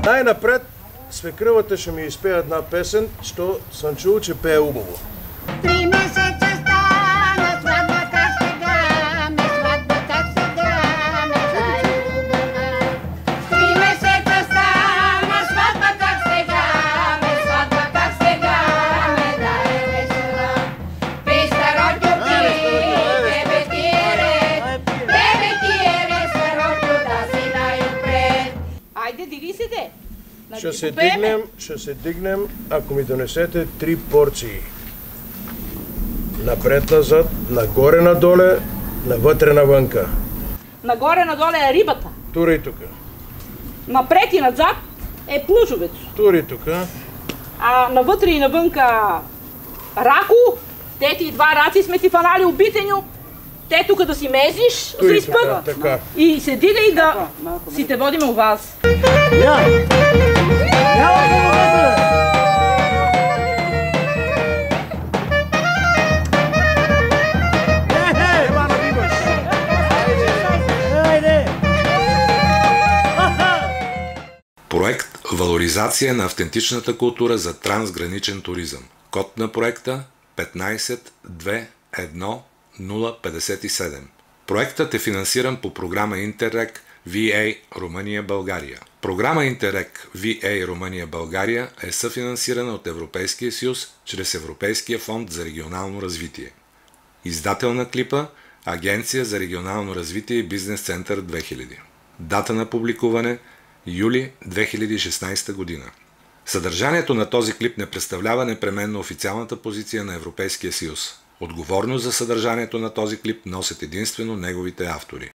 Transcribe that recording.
Най-напред свекръвата ще ми изпее една песен, що съм чул, че пее убаво. 3 месеца стана сватба как сега, сватба как сега, най-убава. 3 месеца стана сватба как сега, сватба как сега, да е весела. Песна родю тебе ти е ред, старото да си най-отпред. Айде, диги се де. Ще се дигнем, ако ми донесете 3 порции. Напред-назад, нагоре-надоле, навътре-навънка. Нагоре-надоле е рибата. Тури тука. Напред и назад е плужовето. Тури тука. А навътре и навънка рако, те ти 2 раци сме ти фанали обитеню. Те тук да си мезиш за изпът и се дига и да си те водим у вас. Проект «Валоризация на автентичната култура за трансграничен туризъм». Код на проекта 1521057. Проектът е финансиран по програма Интеррег VA Румъния-България. Програма Интеррег VA Румъния-България е съфинансирана от Европейския съюз чрез Европейския фонд за регионално развитие. Издател на клипа – Агенция за регионално развитие и Бизнес център 2000. Дата на публикуване – юли 2016 година. Съдържанието на този клип не представлява непременно официалната позиция на Европейския съюз. Отговорност за съдържанието на този клип носят единствено неговите автори.